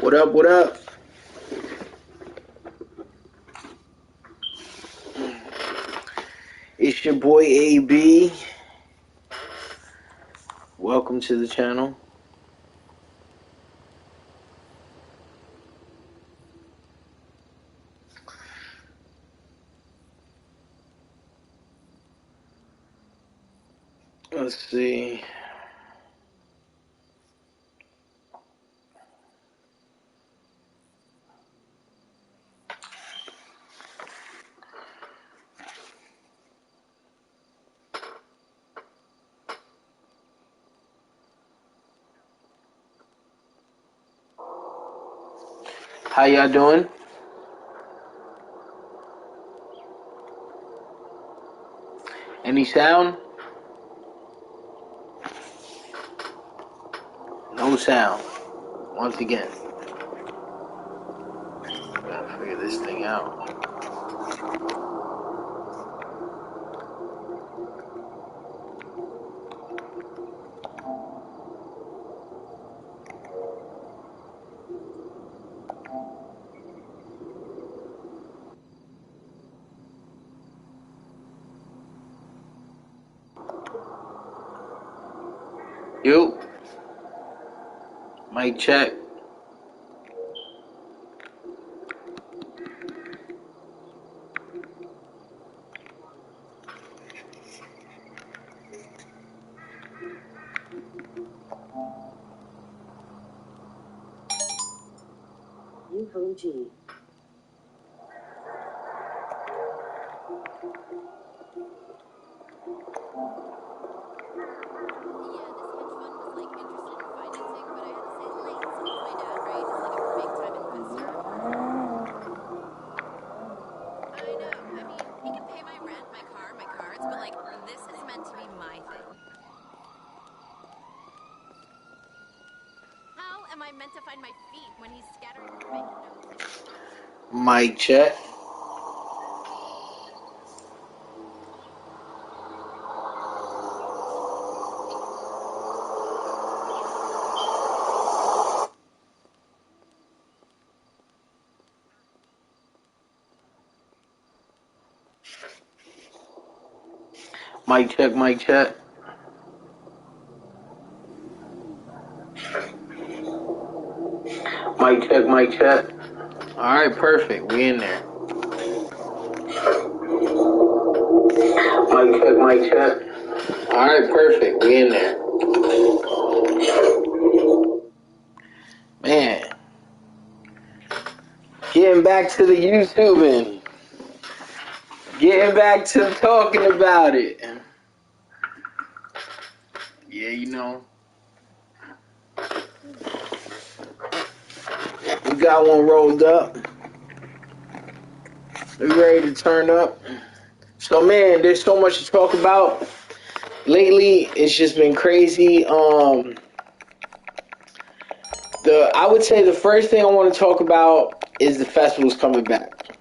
What up, what up? It's your boy AB. Welcome to the channel. Let's see. How y'all doing? Any sound? No sound. Once again. Gotta figure this thing out. Yo. Mic check. UOG. Meant to find my feet when he's scattering bank notes. Mic check. Mic check, mic check. Mic check, mic check. Alright, perfect. We in there. Mic check, mic check. Alright, perfect. We in there. Man. Getting back to the YouTubing. Getting back to talking about it. Yeah, you know. We got one rolled up. We ready to turn up. So man, there's so much to talk about. Lately, it's just been crazy. I would say the first thing I want to talk about is the festivals coming back.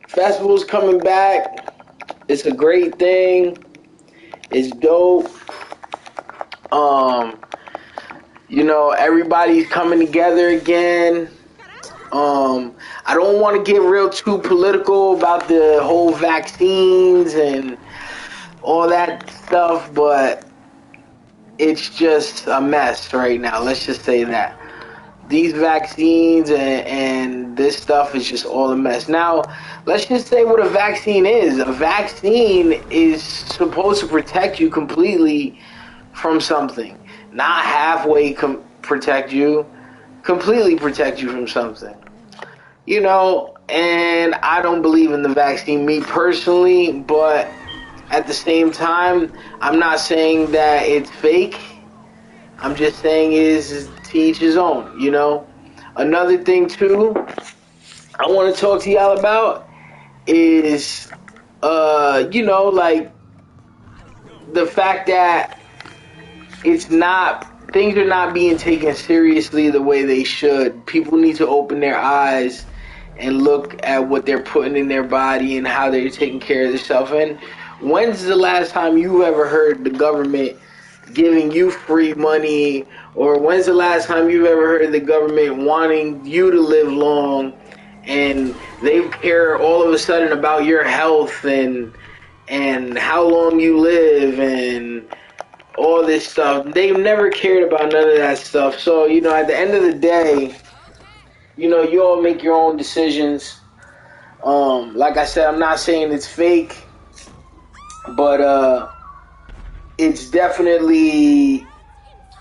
Festivals coming back. It's a great thing. It's dope. You know, everybody's coming together again. I don't want to get real too political about the whole vaccines and all that stuff, but it's just a mess right now. Let's just say that. These vaccines and this stuff is just all a mess. Now, let's just say what a vaccine is. A vaccine is supposed to protect you completely from something. Not halfway protect you, completely protect you from something. You know, and I don't believe in the vaccine, me personally, but at the same time, I'm not saying that it's fake. I'm just saying is to each his own, you know. Another thing, too, I want to talk to y'all about is, you know, like, the fact that things are not being taken seriously the way they should. People need to open their eyes and look at what they're putting in their body and how they're taking care of themselves. And when's the last time you ever heard the government giving you free money Or when's the last time you've ever heard the government wanting you to live long, and they care all of a sudden about your health and how long you live and all this stuff? They've never cared about none of that stuff. So, you know, at the end of the day, you know, you all make your own decisions. Like I said, I'm not saying it's fake, but it's definitely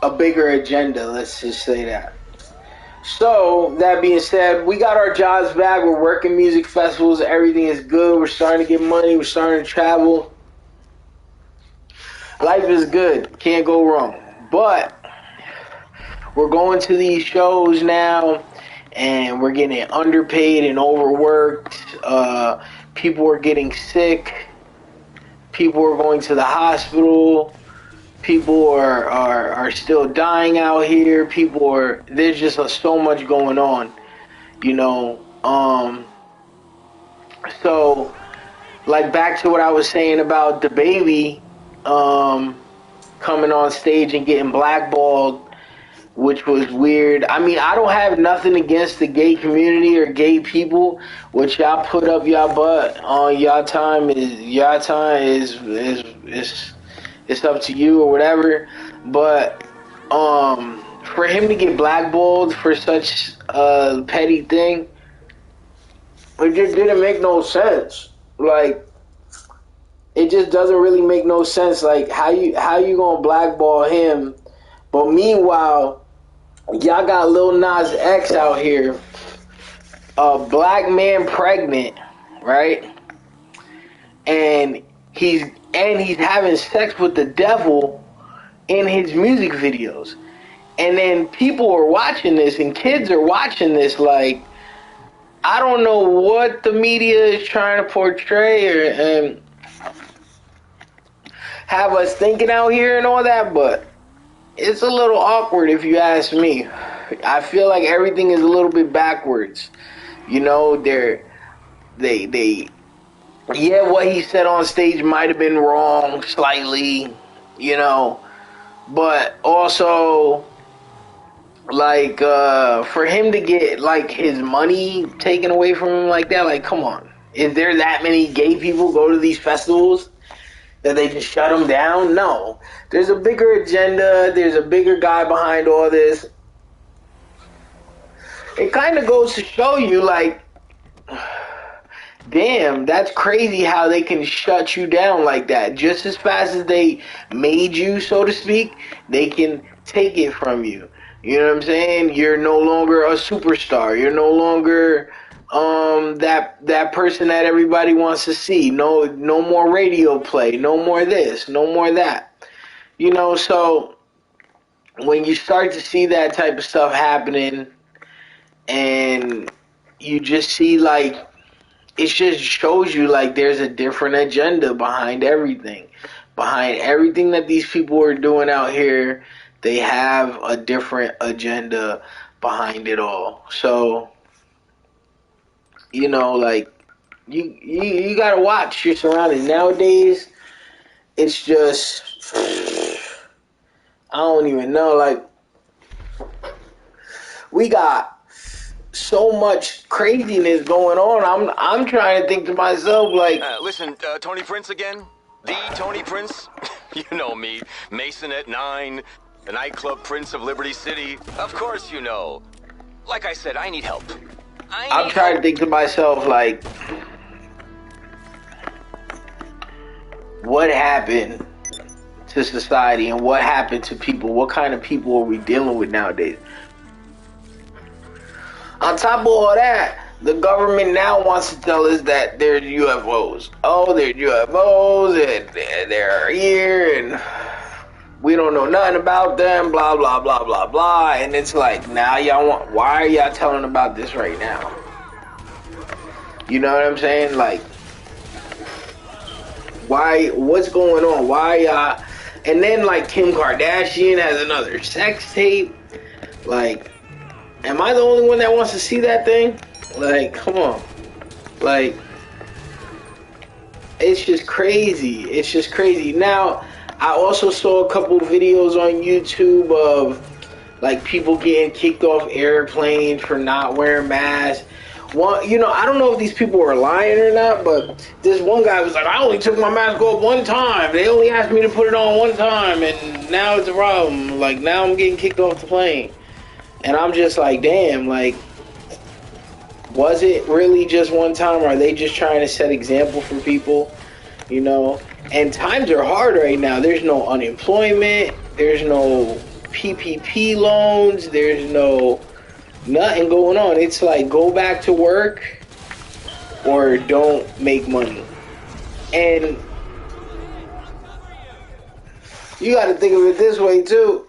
a bigger agenda, let's just say that. So, that being said, we got our jobs back. We're working music festivals. Everything is good. We're starting to get money. We're starting to travel. Life is good. Can't go wrong. But we're going to these shows now, and we're getting underpaid and overworked. People are getting sick. People are going to the hospital. People are still dying out here. There's just so much going on, you know. So, like, back to what I was saying about dababy coming on stage and getting blackballed, which was weird. I mean, I don't have nothing against the gay community or gay people. What y'all put up y'all butt on y'all time is it's up to you or whatever. But for him to get blackballed for such a petty thing, it just didn't make no sense. Like, it just doesn't really make no sense. Like, how you gonna blackball him? But meanwhile, y'all got Lil Nas X out here, a black man pregnant, right? And he's having sex with the devil in his music videos. And then people are watching this, and kids are watching this like, I don't know what the media is trying to portray and have us thinking out here and all that, but it's a little awkward if you ask me. I feel like everything is a little bit backwards. You know, yeah, what he said on stage might have been wrong slightly, you know, but also, like, for him to get, like, his money taken away from him like that, like, come on. Is there that many gay people go to these festivals that they just shut them down? No. There's a bigger agenda. There's a bigger guy behind all this. It kind of goes to show you, like, damn, that's crazy how they can shut you down like that. Just as fast as they made you, so to speak, they can take it from you. You know what I'm saying? You're no longer a superstar. You're no longer that person that everybody wants to see. No more radio play. No more this. No more that. You know, so when you start to see that type of stuff happening, and you just see, like, it just shows you, like, there's a different agenda behind everything. Behind everything that these people are doing out here, they have a different agenda behind it all. So, you know, like, you gotta watch your surroundings. Nowadays, it's just, I don't even know, like, we got so much craziness going on. I'm trying to think to myself, like, listen, Tony Prince again? The Tony Prince? You know me, Mason at 9, the nightclub Prince of Liberty City. Of course you know. Like I said, I need help. I'm trying to think to myself, like, what happened to society and what happened to people? What kind of people are we dealing with nowadays? On top of all that, the government now wants to tell us that there's UFOs. Oh, there's UFOs, and they're here, and we don't know nothing about them, blah, blah, blah, blah, blah. And it's like, now why are y'all telling about this right now? You know what I'm saying? Like, what's going on? Why y'all? And then, like, Kim Kardashian has another sex tape. Like, am I the only one that wants to see that thing? Like, come on. Like, it's just crazy. It's just crazy. Now, I also saw a couple videos on YouTube of like people getting kicked off airplanes for not wearing masks. One, you know, I don't know if these people were lying or not, but this one guy was like, I only took my mask off one time. They only asked me to put it on one time, and now it's a problem. Like, now I'm getting kicked off the plane. And I'm just like, damn, like, was it really just one time? Or are they just trying to set example for people? You know? And times are hard right now. There's no unemployment. There's no PPP loans. There's no nothing going on. It's like, go back to work or don't make money. And you got to think of it this way too.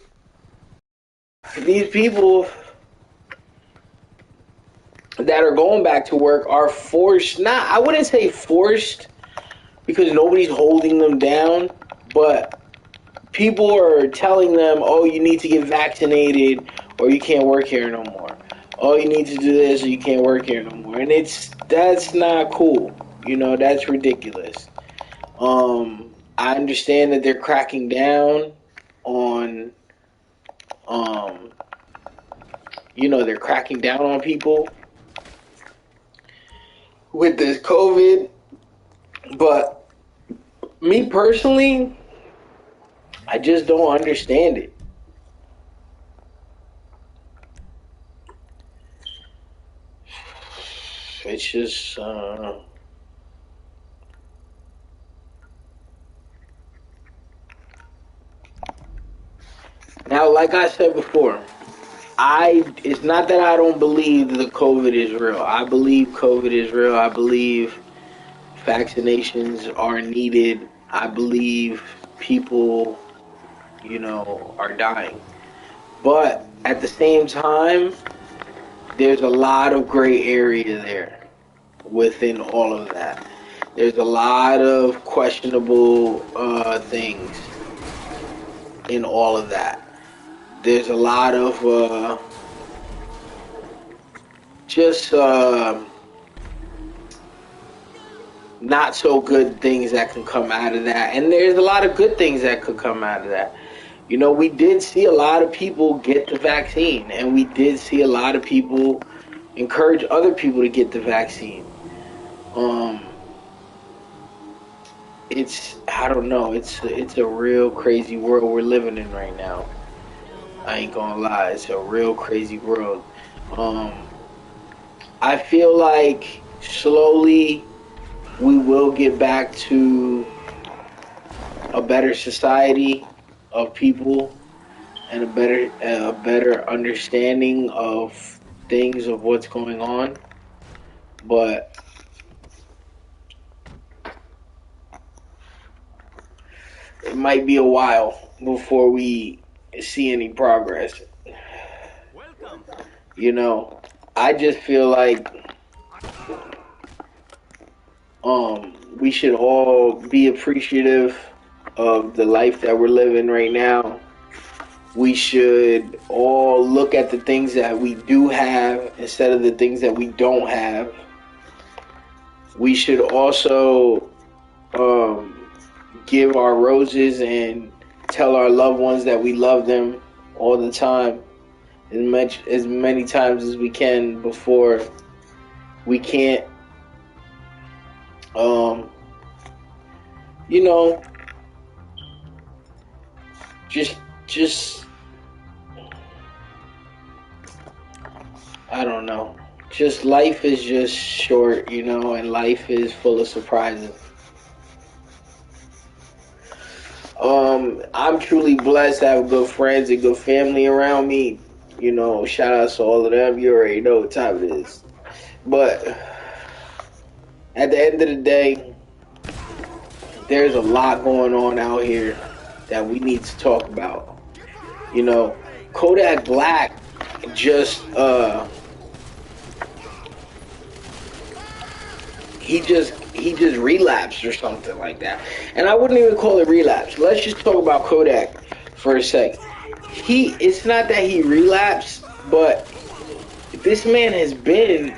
These people that are going back to work are forced, not, I wouldn't say forced because nobody's holding them down, but people are telling them, oh, you need to get vaccinated or you can't work here no more. Oh, you need to do this or you can't work here no more. And that's not cool. You know, that's ridiculous. I understand that they're cracking down on, you know, they're cracking down on people with this COVID, but me personally, I just don't understand it. It's just, now, like I said before, it's not that I don't believe that the COVID is real. I believe COVID is real. I believe vaccinations are needed. I believe people, you know, are dying. But at the same time, there's a lot of gray area there within all of that. There's a lot of questionable things in all of that. There's a lot of just not so good things that can come out of that. And there's a lot of good things that could come out of that. You know, we did see a lot of people get the vaccine, and we did see a lot of people encourage other people to get the vaccine. I don't know, it's a real crazy world we're living in right now. I ain't gonna lie, it's a real crazy world. I feel like slowly we will get back to a better society of people and a better understanding of things, of what's going on. But it might be a while before we see any progress. You know, I just feel like we should all be appreciative of the life that we're living right now. We should all look at the things that we do have instead of the things that we don't have. We should also give our roses and tell our loved ones that we love them all the time, as many times as we can before we can't. You know, just I don't know. Just life is just short, you know, and life is full of surprises. I'm truly blessed to have good friends and good family around me. You know, shout out to all of them. You already know what time it is. But at the end of the day, there's a lot going on out here that we need to talk about. You know, Kodak Black just he just relapsed or something like that. And I wouldn't even call it relapse. Let's just talk about Kodak for a sec. It's not that he relapsed, but this man has been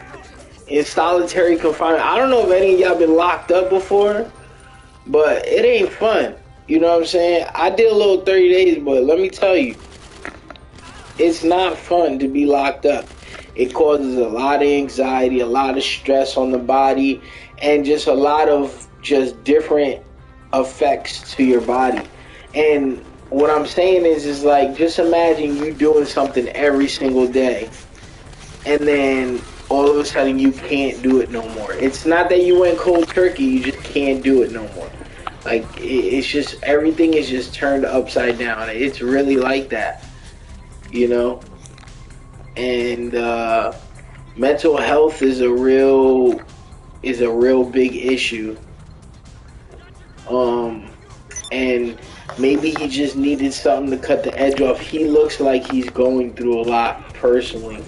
in solitary confinement. I don't know if any of y'all been locked up before, but it ain't fun. You know what I'm saying? I did a little 30 days, but let me tell you, it's not fun to be locked up. It causes a lot of anxiety, a lot of stress on the body, and just a lot of just different effects to your body. And what I'm saying is like, just imagine you doing something every single day, and then all of a sudden you can't do it no more. It's not that you went cold turkey, you just can't do it no more. Like, it's just, everything is just turned upside down. It's really like that, you know? And mental health is a real big issue. Um, and maybe he just needed something to cut the edge off. He looks like he's going through a lot personally.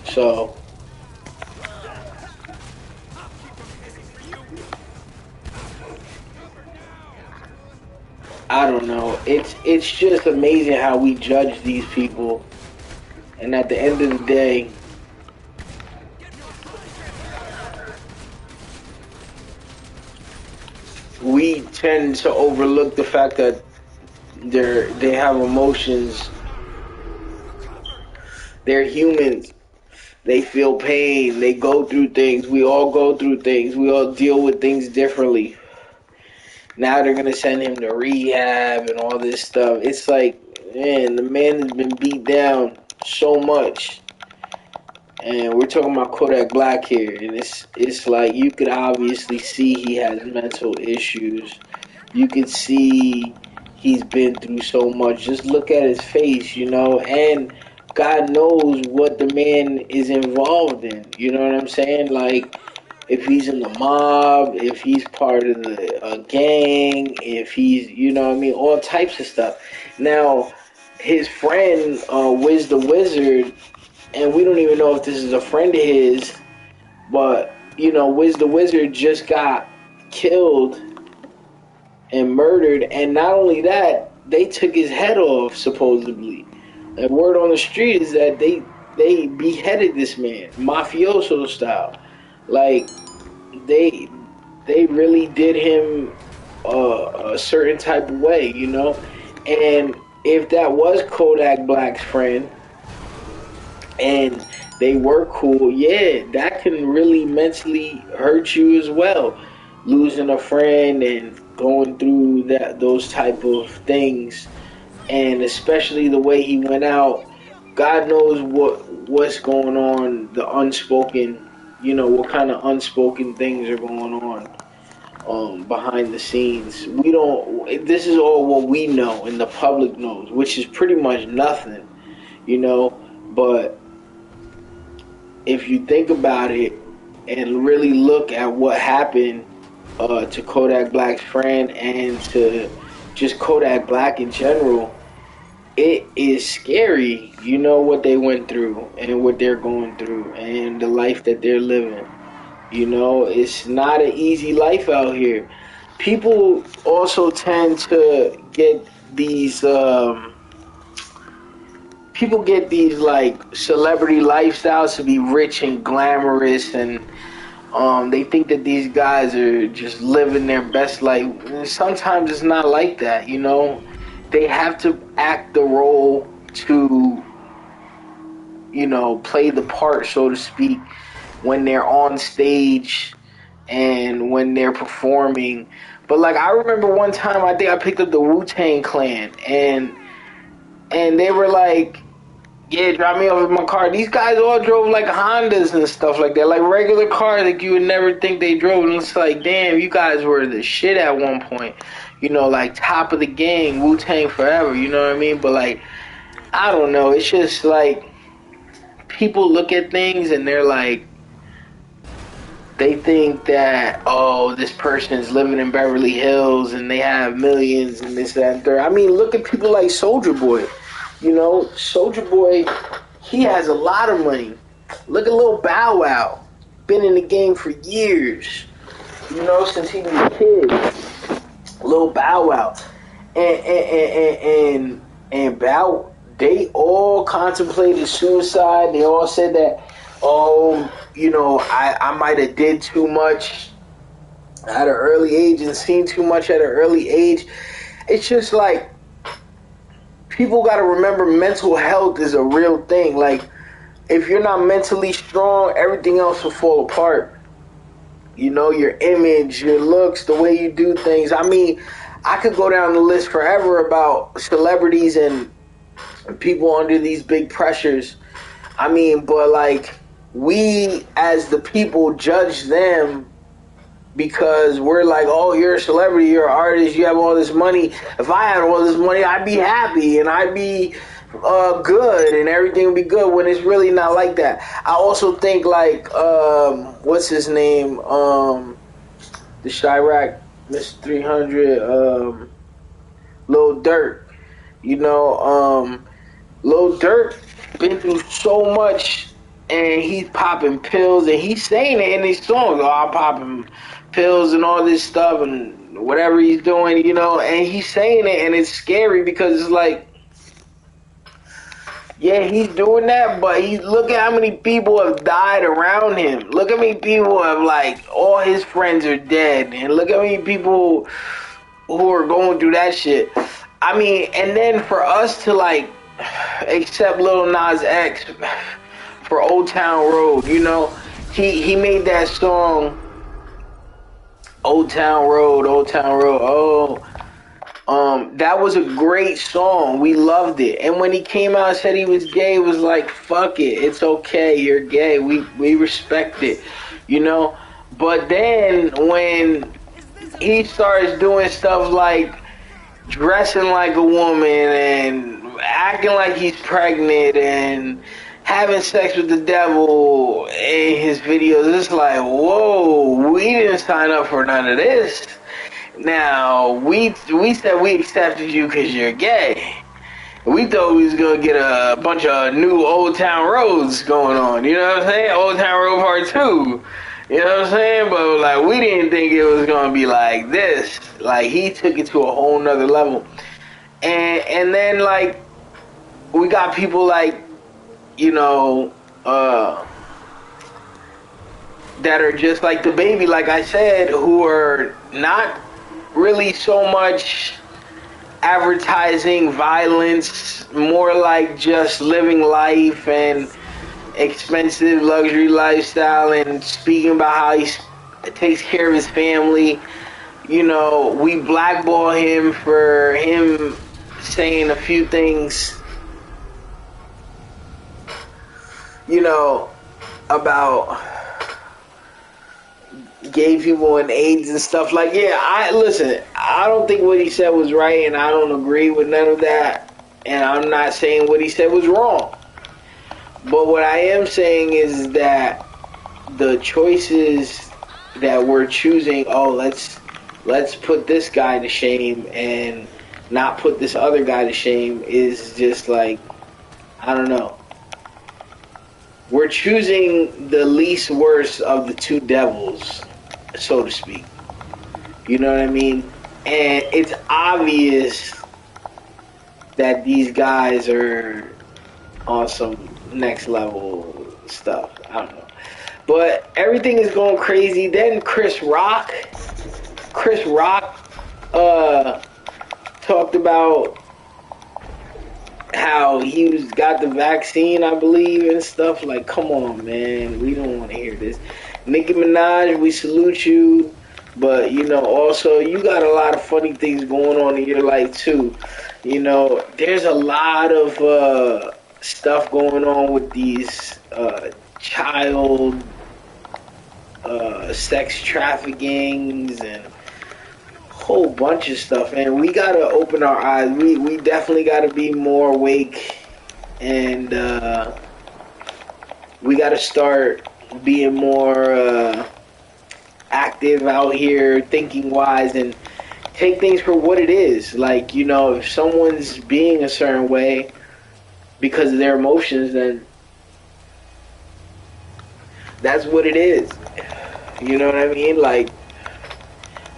So I don't know. It's just amazing how we judge these people, and at the end of the day, we tend to overlook the fact that they have emotions. They're humans. They feel pain. They go through things. We all go through things. We all deal with things differently. Now they're gonna send him to rehab and all this stuff. It's like, man, the man has been beat down so much. And we're talking about Kodak Black here, and it's like, you could obviously see he has mental issues. You could see he's been through so much. Just look at his face, you know, and God knows what the man is involved in. You know what I'm saying? Like, if he's in the mob, if he's part of the gang, if he's, you know what I mean, all types of stuff. Now, his friend, Wiz the Wizard, and we don't even know if this is a friend of his, but, you know, Wiz the Wizard just got killed and murdered, and not only that, they took his head off, supposedly. And word on the street is that they beheaded this man, mafioso style. Like, they really did him a certain type of way, you know. And if that was Kodak Black's friend, and they were cool, yeah, that can really mentally hurt you as well. Losing a friend and going through those type of things, and especially the way he went out. God knows what's going on, the unspoken, you know, what kind of unspoken things are going on behind the scenes. We don't. This is all what we know and the public knows, which is pretty much nothing, you know. But if you think about it and really look at what happened to Kodak Black's friend and to just Kodak Black in general, it is scary, you know, what they went through and what they're going through and the life that they're living. You know, it's not an easy life out here. People also tend to get these like celebrity lifestyles to be rich and glamorous, and they think that these guys are just living their best life. Sometimes it's not like that, you know. They have to act the role to, you know, play the part, so to speak, when they're on stage and when they're performing. But like, I remember one time, I think I picked up the Wu-Tang Clan, and they were like, yeah, drop me off in my car. These guys all drove like Hondas and stuff like that, like regular cars, like you would never think they drove. And it's like, damn, you guys were the shit at one point. You know, like top of the gang, Wu-Tang forever, you know what I mean? But like, I don't know, it's just like, people look at things and they're like, they think that, oh, this person is living in Beverly Hills and they have millions and this, that, and third. I mean, look at people like Soulja Boy. You know, Soulja Boy, he has a lot of money. Look at Lil Bow Wow. Been in the game for years. You know, since he was a kid. Lil Bow Wow. And Bow, they all contemplated suicide. They all said that, oh, you know, I might have did too much at an early age and seen too much at an early age. It's just like, people got to remember mental health is a real thing. Like, if you're not mentally strong, everything else will fall apart. You know, your image, your looks, the way you do things. I mean, I could go down the list forever about celebrities and people under these big pressures. I mean, but like, we as the people judge them because we're like, oh, you're a celebrity, you're an artist, you have all this money. If I had all this money, I'd be happy and I'd be good and everything would be good, when it's really not like that. I also think like, what's his name? The Chirac, Mr. 300, Lil Durk. You know, Lil Durk been through so much, and he's popping pills, and he's saying it in his songs. Oh, I'm popping pills and all this stuff, and whatever he's doing, you know, and he's saying it, and it's scary because it's like, yeah, he's doing that, but look at how many people have died around him. Look how many people have, like, all his friends are dead, and look how many people who are going through that shit. I mean, and then for us to, like, accept Lil Nas X for Old Town Road, you know, he made that song, Old Town Road, Old Town Road. That was a great song. We loved it. And when he came out and said he was gay, it was like, fuck it. It's okay. You're gay. We respect it, you know? But then when he starts doing stuff like dressing like a woman and acting like he's pregnant and having sex with the devil in his videos, it's like, whoa, we didn't sign up for none of this. Now, we said we accepted you because you're gay. We thought we was going to get a bunch of new Old Town Roads going on. You know what I'm saying? Old Town Road Part 2. You know what I'm saying? But, like, we didn't think it was going to be like this. Like, he took it to a whole nother level. And then, like, we got people like, you know, that are just like dababy, like I said, who are not really so much advertising violence, more like just living life and expensive luxury lifestyle and speaking about how he takes care of his family. You know, we blackball him for him saying a few things, you know, about gay people and AIDS and stuff. Like, yeah, I don't think what he said was right, and I don't agree with none of that, and I'm not saying what he said was wrong. But what I am saying is that the choices that we're choosing, let's put this guy to shame and not put this other guy to shame, is just like, I don't know. We're choosing the least worst of the two devils, so to speak. You know what I mean? And it's obvious that these guys are on some next level stuff. I don't know. But everything is going crazy. Then Chris Rock talked about how he got the vaccine, I believe, and stuff. Like, come on, man. We don't want to hear this. Nicki Minaj, we salute you. But, you know, also, you got a lot of funny things going on in your life, too. You know, there's a lot of stuff going on with these child sex traffickings and whole bunch of stuff, and we gotta open our eyes. We definitely gotta be more awake, and we gotta start being more active out here, thinking wise, and take things for what it is. Like, you know, if someone's being a certain way because of their emotions, then that's what it is. You know what I mean? Like,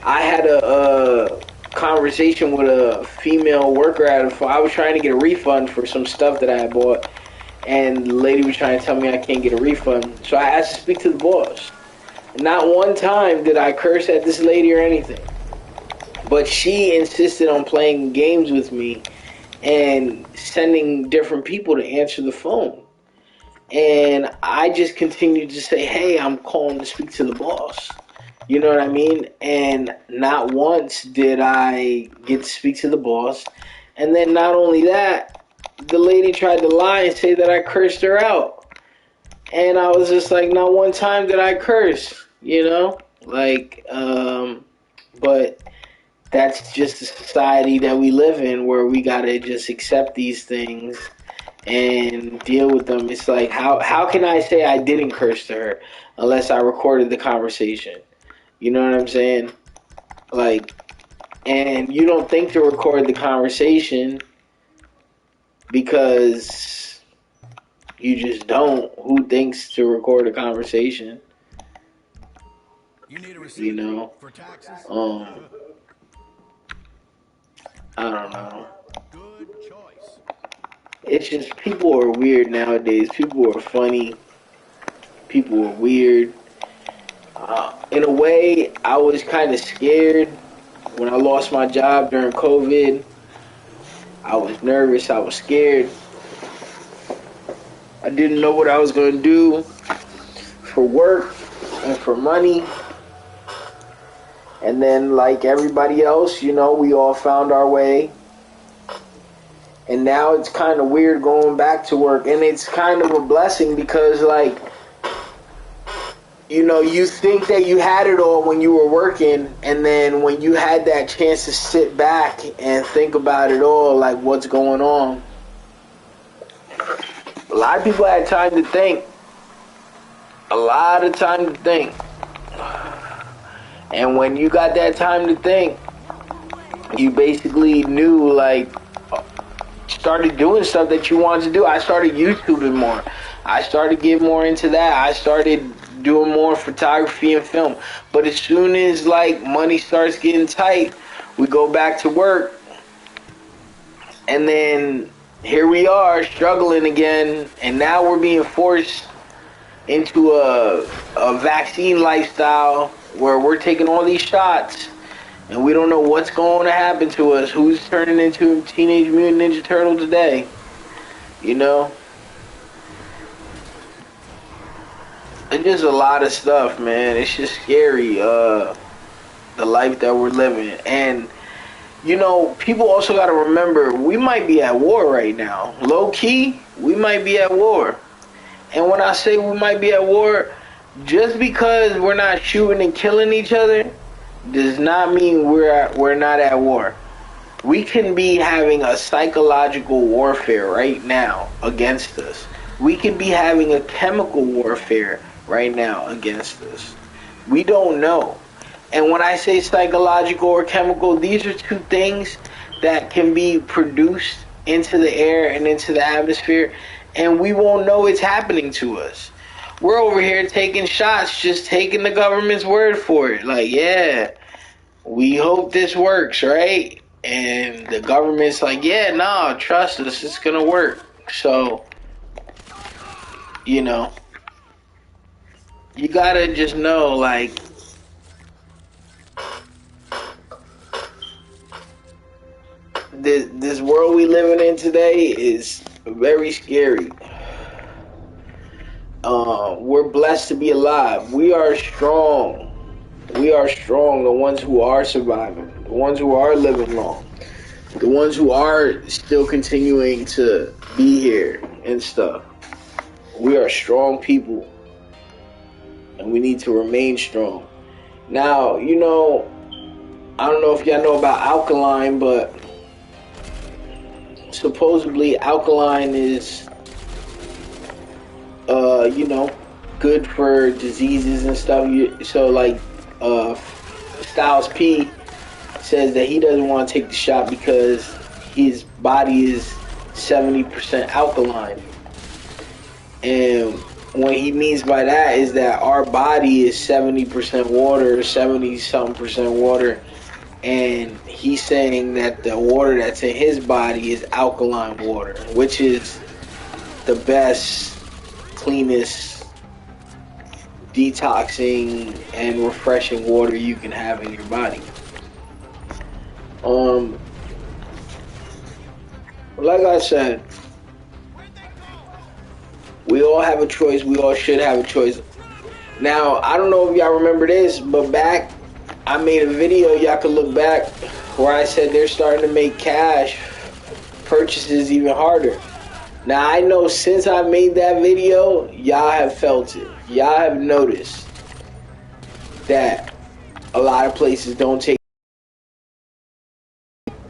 I had a conversation with a female worker I was trying to get a refund for some stuff that I had bought, and the lady was trying to tell me I can't get a refund. So I asked to speak to the boss. Not one time did I curse at this lady or anything, but she insisted on playing games with me and sending different people to answer the phone. And I just continued to say, hey, I'm calling to speak to the boss. You know what I mean? And not once did I get to speak to the boss. And then not only that, the lady tried to lie and say that I cursed her out. And I was just like, not one time did I curse, you know? Like, but that's just the society that we live in, where we gotta just accept these things and deal with them. It's like, how can I say I didn't curse to her unless I recorded the conversation? You know what I'm saying? Like, and you don't think to record the conversation because you just don't. Who thinks to record a conversation? You need a receipt You know? for taxes? I don't know. Good choice. It's just, people are weird nowadays. People are funny. People are weird. In a way, I was kind of scared when I lost my job during COVID. I was nervous. I was scared. I didn't know what I was going to do for work and for money. And then, like everybody else, you know, we all found our way. And now it's kind of weird going back to work. And it's kind of a blessing because, like, you know, you think that you had it all when you were working, and then when you had that chance to sit back and think about it all, like what's going on, a lot of people had time to think. A lot of time to think. And when you got that time to think, you basically knew, like, started doing stuff that you wanted to do. I started YouTubing more. I started getting more into that. I started doing more photography and film. But as soon as, like, money starts getting tight, we go back to work. And then here we are struggling again. And now we're being forced into a vaccine lifestyle where we're taking all these shots. And we don't know what's going to happen to us. Who's turning into a Teenage Mutant Ninja Turtle today? You know? It's just a lot of stuff, man. It's just scary, the life that we're living. And, you know, people also got to remember, we might be at war right now. Low key, we might be at war. And when I say we might be at war, just because we're not shooting and killing each other does not mean we're not at war. We can be having a psychological warfare right now against us. We can be having a chemical warfare right now against us. We don't know. And when I say psychological or chemical, these are two things that can be produced into the air and into the atmosphere, and we won't know it's happening to us. We're over here taking shots, just taking the government's word for it. Like, yeah, we hope this works, right? And the government's like, yeah, no, trust us, it's gonna work. So, you know, you gotta just know, like, this world we living in today is very scary. We're blessed to be alive. We are strong. We are strong, the ones who are surviving, the ones who are living long, the ones who are still continuing to be here and stuff. We are strong people, and we need to remain strong. Now, you know, I don't know if y'all know about alkaline, but supposedly alkaline is, you know, good for diseases and stuff. So, like, Styles P says that he doesn't want to take the shot because his body is 70% alkaline. And what he means by that is that our body is 70% water, 70-something% water. And he's saying that the water that's in his body is alkaline water, which is the best, cleanest, detoxing and refreshing water you can have in your body. like I said, we all have a choice. We all should have a choice. Now, I don't know if y'all remember this, but back, I made a video, y'all can look back, where I said they're starting to make cash purchases even harder. Now, I know since I made that video, y'all have felt it. Y'all have noticed that a lot of places don't take.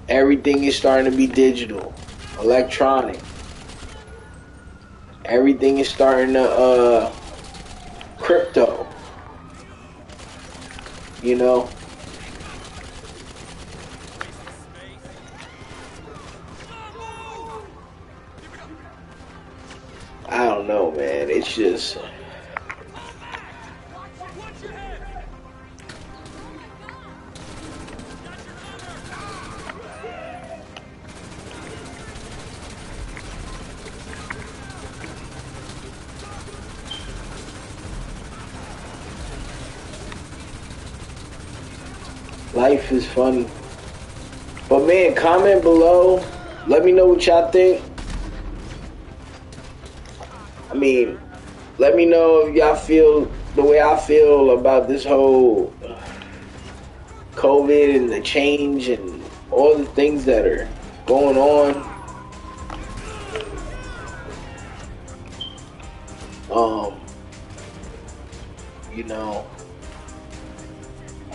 Everything is starting to be digital, electronic. Everything is starting to, crypto. You know? I don't know, man. It's just... life is funny. But man, comment below. Let me know what y'all think. I mean, let me know if y'all feel the way I feel about this whole COVID and the change and all the things that are going on. You know,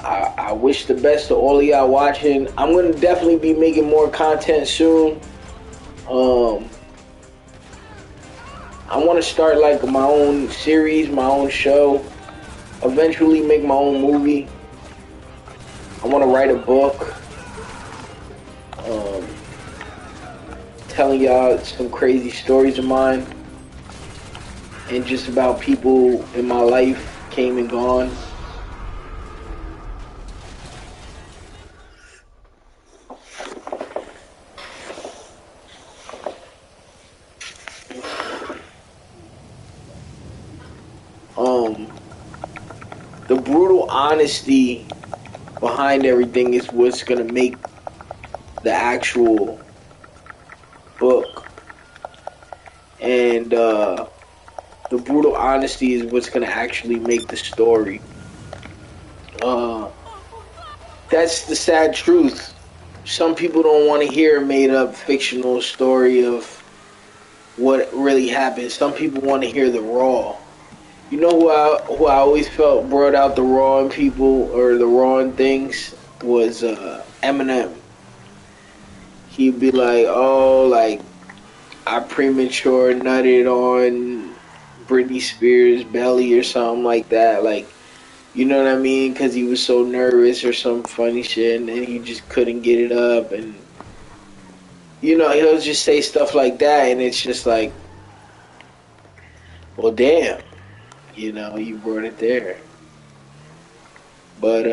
I wish the best to all of y'all watching. I'm gonna definitely be making more content soon. I want to start like my own series, my own show. Eventually make my own movie. I want to write a book. Telling y'all some crazy stories of mine. And just about people in my life came and gone. The brutal honesty behind everything is what's gonna make the actual book, and the brutal honesty is what's gonna actually make the story. That's the sad truth. Some people don't want to hear a made up fictional story of what really happened. Some people want to hear the raw. You know who I always felt brought out the raw in people or the raw in things was Eminem. He'd be like, oh, like I premature nutted on Britney Spears' belly or something like that. Like, you know what I mean? Because he was so nervous or some funny shit, and he just couldn't get it up. And, you know, he'll just say stuff like that, and it's just like, well, damn. You know, you brought it there. But,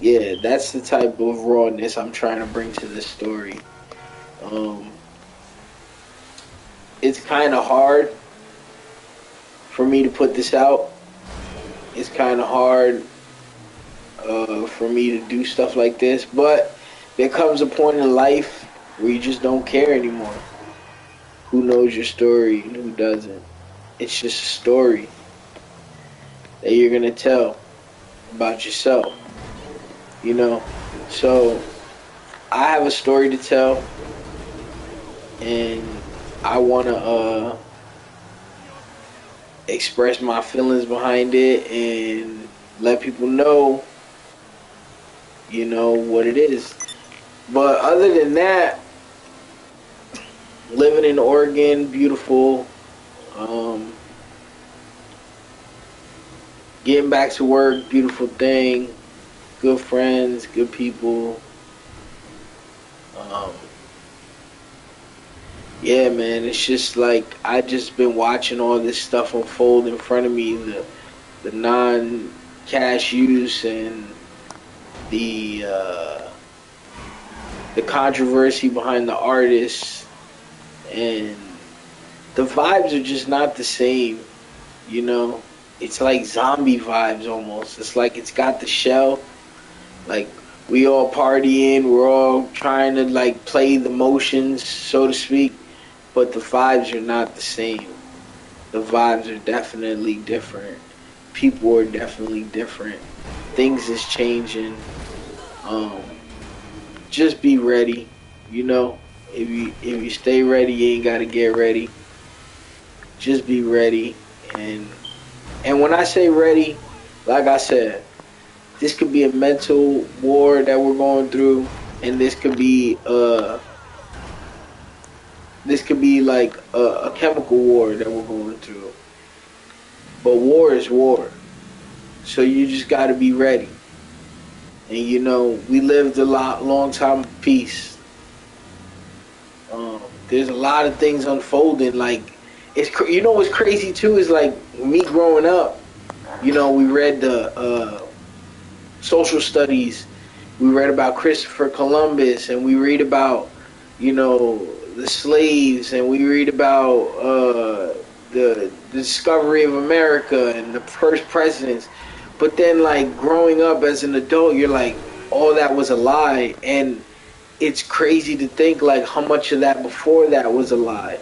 yeah, that's the type of rawness I'm trying to bring to this story. It's kind of hard for me to put this out. It's kind of hard for me to do stuff like this. But there comes a point in life where you just don't care anymore. Who knows your story and who doesn't? It's just a story that you're going to tell about yourself. You know? So, I have a story to tell. And I want to express my feelings behind it and let people know, you know, what it is. But other than that, living in Oregon, beautiful. Getting back to work, beautiful thing. Good friends, good people. Yeah, man, it's just like I just been watching all this stuff unfold in front of me. The non-cash use and the controversy behind the artists, and the vibes are just not the same. You know, it's like zombie vibes almost. It's like it's got the shell, like We all partying. We're all trying to like play the motions, so to speak. But the vibes are not the same. The vibes are definitely different. People are definitely different. Things is changing. Um, just be ready. You know, if you stay ready, you ain't gotta get ready. Just be ready. And when I say ready, like I said, this could be a mental war that we're going through, and this could be like a chemical war that we're going through. But war is war, so you just got to be ready. And you know, we lived a long time of peace. There's a lot of things unfolding. Like you know what's crazy too is like me growing up. You know, we read the social studies. We read about Christopher Columbus, and we read about, you know, the slaves, and we read about the discovery of America and the first presidents. But then, like growing up as an adult, you're like, all that was a lie, and it's crazy to think like how much of that before that was a lie,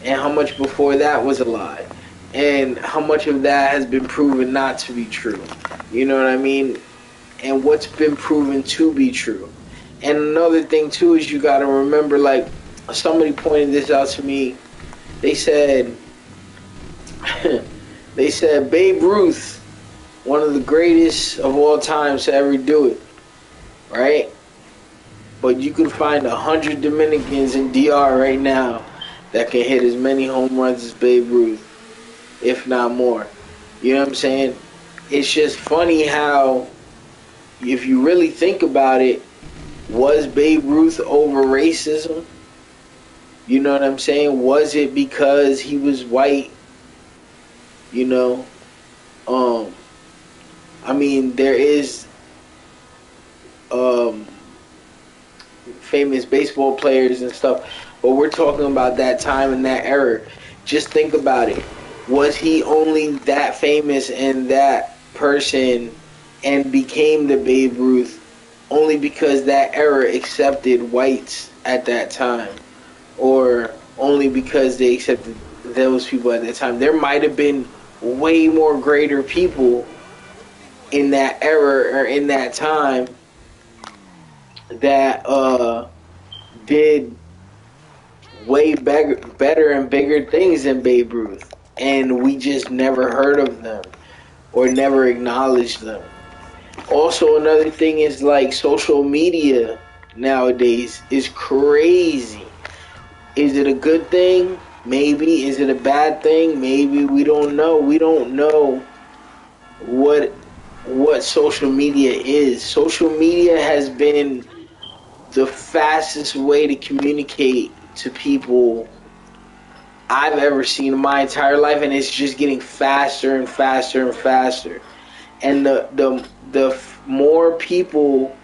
and how much before that was a lie, and how much of that has been proven not to be true. You know what I mean? And what's been proven to be true. And another thing too is you got to remember, like somebody pointed this out to me. They said, they said Babe Ruth, one of the greatest of all times to ever do it, right? But you can find 100 Dominicans in DR right now that can hit as many home runs as Babe Ruth, if not more. You know what I'm saying? It's just funny how, if you really think about it, was Babe Ruth over racism? You know what I'm saying? Was it because he was white? You know? I mean, there is famous baseball players and stuff, but we're talking about that time and that era. Just think about it. Was he only that famous and that person and became the Babe Ruth only because that era accepted whites at that time, or only because they accepted those people at that time? There might have been way more greater people in that era or in that time that did way better and bigger things than Babe Ruth, and we just never heard of them or never acknowledged them. Also, another thing is like social media nowadays is crazy. Is it a good thing? Maybe. Is it a bad thing? Maybe. We don't know. We don't know what social media is. Social media has been the fastest way to communicate to people I've ever seen in my entire life, and it's just getting faster and faster and faster. And the more people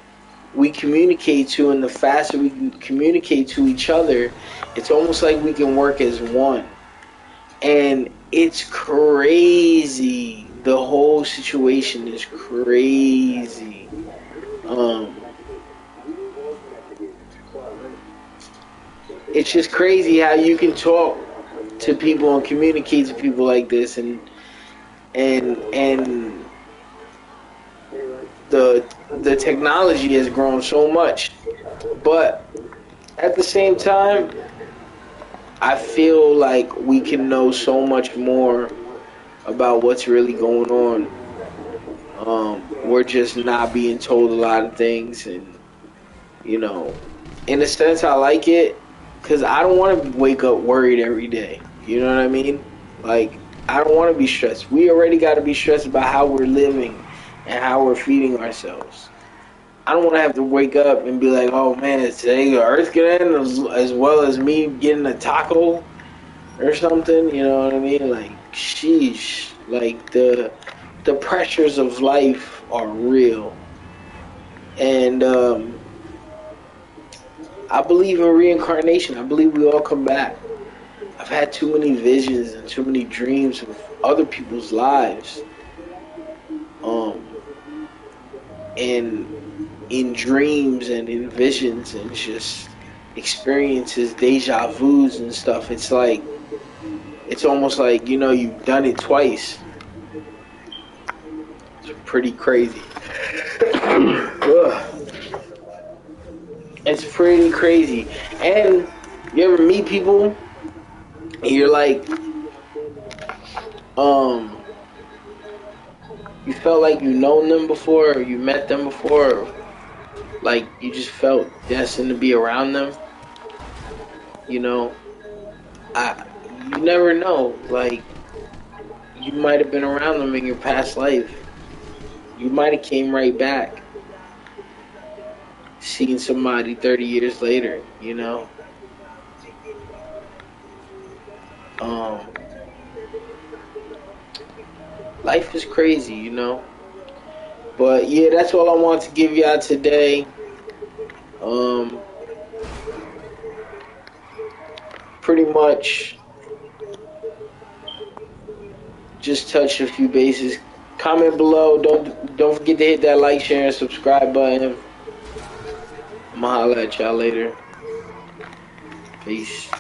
we communicate to, and the faster we can communicate to each other, it's almost like we can work as one. And it's crazy. The whole situation is crazy. It's just crazy how you can talk to people and communicate to people like this, and the technology has grown so much, but at the same time, I feel like we can know so much more about what's really going on. We're just not being told a lot of things, and you know, in a sense, I like it because I don't want to wake up worried every day. You know what I mean? Like, I don't want to be stressed. We already got to be stressed about how we're living and how we're feeding ourselves. I don't want to have to wake up and be like, oh man, is today the earth gonna end, as well as me getting a taco or something. You know what I mean? Like, sheesh. Like, the pressures of life are real. And I believe in reincarnation. I believe we all come back. I've had too many visions and too many dreams of other people's lives. And in dreams and in visions and just experiences, deja vus and stuff. It's like, it's almost like, you know, you've done it twice. It's pretty crazy. Ugh. It's pretty crazy. And you ever meet people and you're like, you felt like you known them before or you met them before, or like you just felt destined to be around them, you know? I You never know. Like, you might have been around them in your past life. You might have came right back, seen somebody 30 years later, you know? Um, Life is crazy, you know? But yeah, that's all I want to give y'all today. Um, Pretty much just touch a few bases. Comment below. Don't forget to hit that like, share, and subscribe button. I'ma holla at y'all later. Peace.